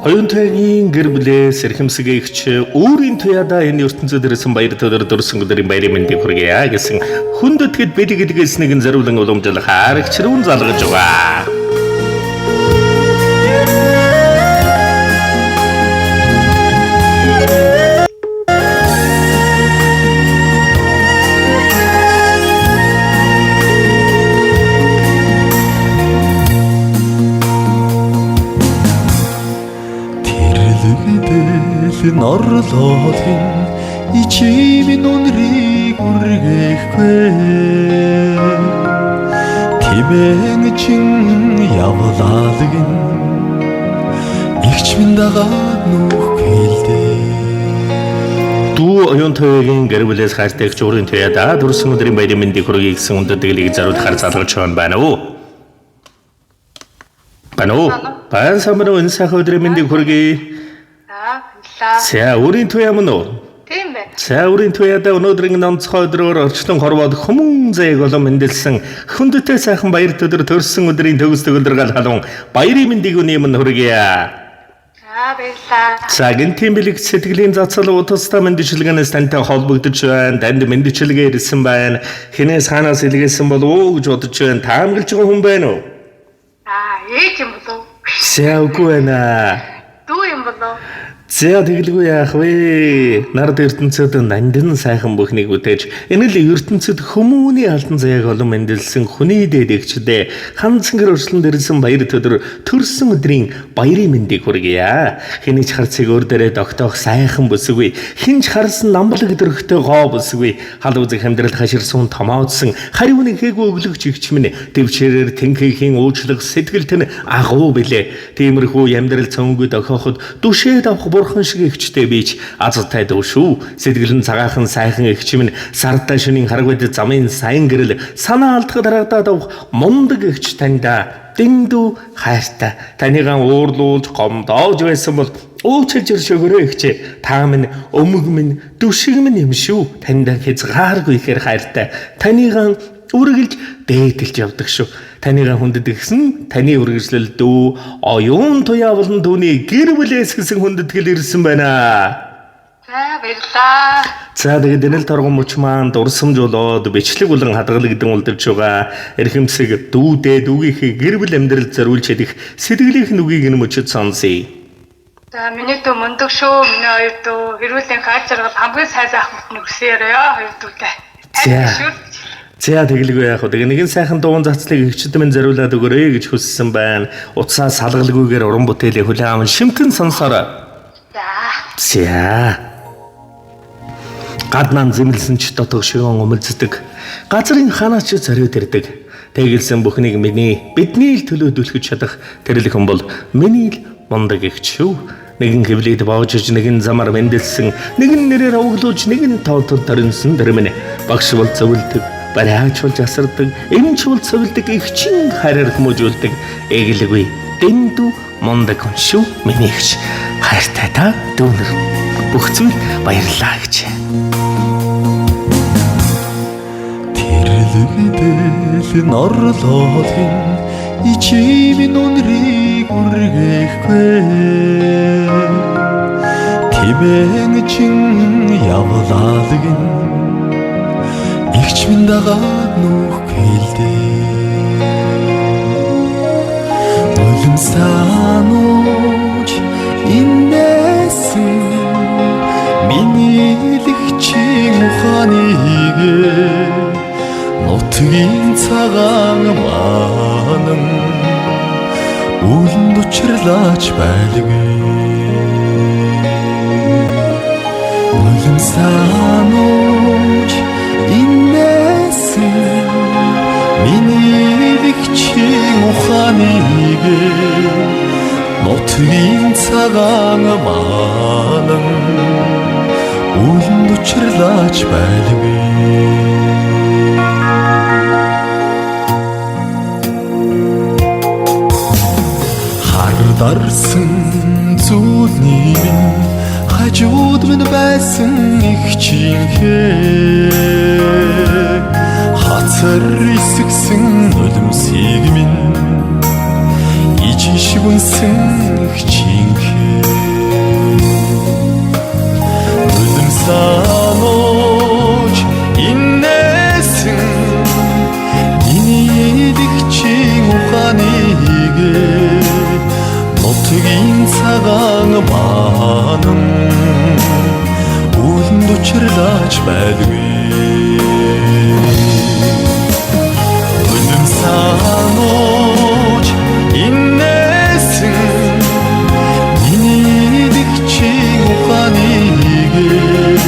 Оюунтайгийн гэр бүлээс эрхэмсэгч өөрийн туяадаа энэ ертөнцид ирсэн баяр төдөр дөрсөн өдрийн баярын мэндийг хүргье гэсэн хүндэтгэд бэлгэлгээс нэгэн зориулан уламжлах аргач руу залгаж байгаа. Орлоодын ичимийн үнрийг үргэхгүй Тимэн чин явлаалагын игч минь дагаад нүхэлдэ Дүү оюунтайгийн гэр бүлээс хайртайгч өөрийн туяадаа дөрсөн өдрийн баярын мэндийг хүргье гэсэн хүндэтгэлийг зориулахаар залгаж байна уу? Баян самбар энэ сайхан өдрийн мэндийг хүргье. За өөрийн туяа мөн үү? Тийм байна. За өөрийн туяадаа өнөөдрийн онцгой өдрөөр орчлон хорвоод хүмүүн зээг олон мэндэлсэн хүндэтэй сайхан баяр төдөр төрсөн өдрийн төгс төгөлдргал халуун баярын мэндийг үнэм хүргье. Баярлалаа. За гинтийн бэлэг сэтгэлийн зацал утастай мэндчилгээнээс тантай холбогдож байна. Танд мэндчилгээ ирсэн байна. Хинээс хаанаас илгээсэн болов уу гэж бодож байна. Таамаглаж байгаа хүн байна уу? Ээж юм болов? За үгүй байна. Дүү юм болов? За тэгэлгүй яах вэ? Нард ертөнцид нандин сайхан бүхнийг үтээж энэ л ертөнцид хүмүүний алтан заяаг олон мэндэлсэн хүний дээгчдээ ханцангэр өршлөнд ирсэн баяр төдөр төрсөн өдрийн баярын мэндийг хүргье. Хэний ч харцыг өөр дээрээ тогтоох сайхан бүсгүй, хинч харсан намблаг дөрөхтэй гоо бүсгүй, хал үзэг амьдрал хаширсан томоодсон хариуны хээгүү өглөгч игч минь төвчээрээр тэнхээхийн уучлах сэтгэлт нь агуу билээ. Тиймэрхүү амьдрал цөөнгөд охиоход дүшээд авах бурхан шиг ихчтэй бич азтай дөө шүү. Сэтгэл нь цагаахан сайхан ихч минь сардаа шөнийн харагвад замын сайн гэрэл санаа алдах дарагдаад авах мундаг ихч таньда дэндүү хайртай. Танийгаа уурлуулж гомдоож байсан бол уучлж өршөөгөрөө ихчээ. Та минь өмг минь дүшиг минь юм шүү. Таньда хязгааргүй ихээр хайртай. Танийгаа үргэлж дээдэлж явдаг шүү. Танийгаа хүндэд гисэн таны үргэлжлэл дүү оюун туяа болон түүний гэр бүлээс гэсэн хүндэтгэл ирсэн байна. За баярлалаа. За тэгээд энэ л торгон мөч маань дурсамж болоод бичлэг болон хадгалагдсан улдирч байгаа. Эрхэмсэг дүүдээ дүүгийнхээ гэр бүл амьдрал зориулж чадах сэтгэлийнх нь үгийг энэ мөчөд сонсъё. За миний дүү мундаг шүү. Миний хоёр дүү эрүүлийн хайр жаргал хамгийн сайн сайхан бүхнийг хүсээрээ хоёр дүүтэй. За тэгэлгүй яах вэ? Нэгэн сайхан дуун цацлыг ихчд минь зориулаад өгөөрэй гэж хүссэн байна. Утсаа салгалгүйгээр уран бүтээлээ хүлээн аван шимтэн сонсоорой. За. Гаднaan зэмлсэн ч дотог шигэн өмөлцдөг. Газрын ханаач зориуд ирдэг. Тэгэлсэн бүхнийг бидний л төлөөдүүлэх чадах тэрэлхэн бол миний л мундаг ихч шүү. Нэгэн хэвлээд боожж, нэгэн замаар мэндэлсэн, нэгэн нэрээр овоглуулж, нэгэн тоотод төрөнсөн дэрмэнэ. Багш бол зөвлөдөг, бариач бол засардаг, эмч бол цовлдог, ихчин хайраар хүмүүжүүлдэг. Эгэлгүй дэндүү мундаг хүн шүү миний ихч. Хайртай та дүүнэр. Бүх зүйл баярлалаа гэж. Тэрлэгдэл норлоодын ичимийн үнрийг үргэхгүй Тимэн чин явлаалагын игч минь дагаад нүхэлдэ Нулим санууч инээсэн миний лэгчийн ухааныг нутгийн цагаан манан үлэнд учрлаач байлгүй Нулим санууч инээсэн миний лэгчийн ухааныг нутгийн цагаан манан үлэнд учрлаач байлгүй Дарсан зүйлний минь хажууд минь байсан ихчийнхээ хацар исгсэн шиг үнсэн хичинхээ Үлэм санууч иннээсэн Миний идэгчийн ухаанийгээ Нутгийн цагаан маанан Үлэнд учирлаач байдгүй Үлэм санууч иннээсэн Миний идэгчийн ухаанийгээ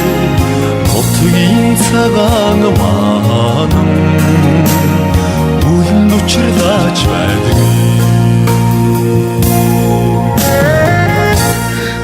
Нутгийн цагаан маанан Үлэнд учирлаач байдгүй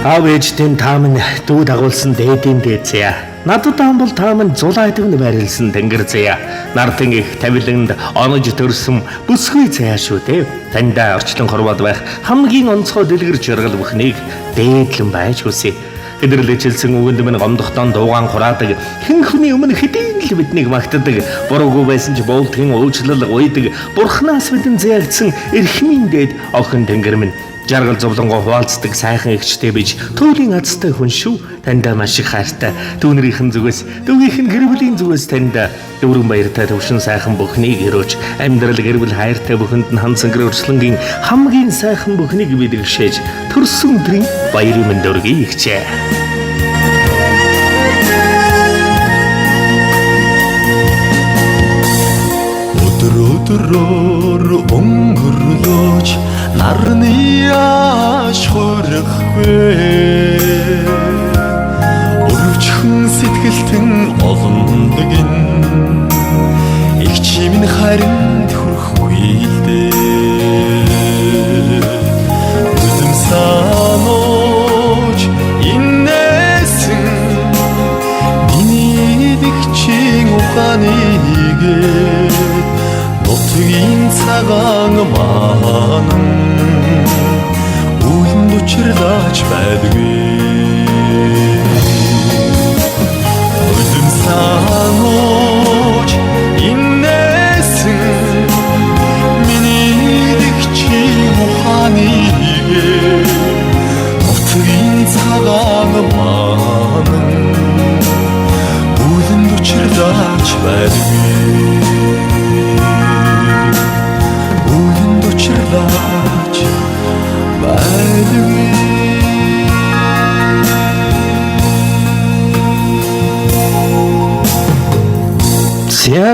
Аав ээжтэн тааман дүү дагуулсан дээдийн дээцээ. Надад таам бол тааман зулайдаг нь байрлсан тэнгэр зэя. Нартын их тавиланд онож төрсөн бүсгүй заяа шүү дээ. Таньда орчлон хорвоод байх хамгийн онцгой дэлгэр жаргал бүхнийг дээдлэн байж хүсье. Хэдэрлэжэлсэн үгэнд минь гомдохтон дуугаан хураадаг хэн хүний өмнө хэдийн л биднийг магтдаг буруугүй байсан ч буултгийн уучлал уйдаг бурхнаас бидэн зэягдсан эрхмийн дээд охин тэнгэр минь жаргал зовлонгоо хуваалцдаг сайхан эгчтэй бич туулийн азтай хүн шүү. Таньда маш их хайртай. Түүнэрийнхэн зүгээс, дүүгийнхэн гэр бүлийн зүгээс таньда дөрвөн баяртай төвшин сайхан бүхнийг өрөөж, амьдрал гэр бүл хайртай бүхэнд нь хансан гэр өрслөнгийн хамгийн сайхан бүхнийг бэлгэшээж, төрсөн өдрийн баярын мэнд өргөе ихчээ. Өдрөөр өнгөрлөөж нарны яаш хөрөхгүй өрөвчхөн сэтгэлтэн олондогин их чимэн харинд хүрхгүй л дээ Үлэм санууч иннээсэн миний идэгчийн ухаанийгээ Нутгийн цагаан маанан Үлэнд учирлаач байдгүй Үлэм санууч иннээсэн Миний идэгчийн ухаанийгээ Нутгийн цагаан маанан Үлэнд учирлаач байдгүй Учирлаач байдгүй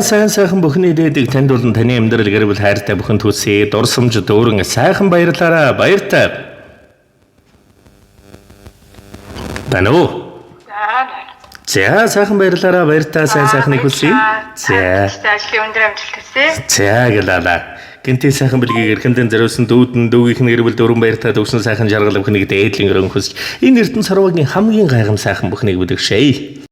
Сайхан бүхний дээдэг танд болон таны амьдрал гэр бүл хайртай бүхэн төсөө дурсамж дүүрэн сайхан баярлаарай баяртай. Тануу. За сайхан баярлаарай баяртай сайхныг хүсье. За. Ажлын өндөр амжилт хүсье. За гэлээ. Гэнтэй сайхан бэлгийг эрхэндэн зориулсан дүүдэн дүүгийнхэн гэр бүл дөрвөн баяртай төвсөн сайхан жаргал бүхнийг дээдлийн өрөн хүсэж энэ эрдэнэ сарвагийн хамгийн гайхам сайхан бүхнийг бүдэгшээ.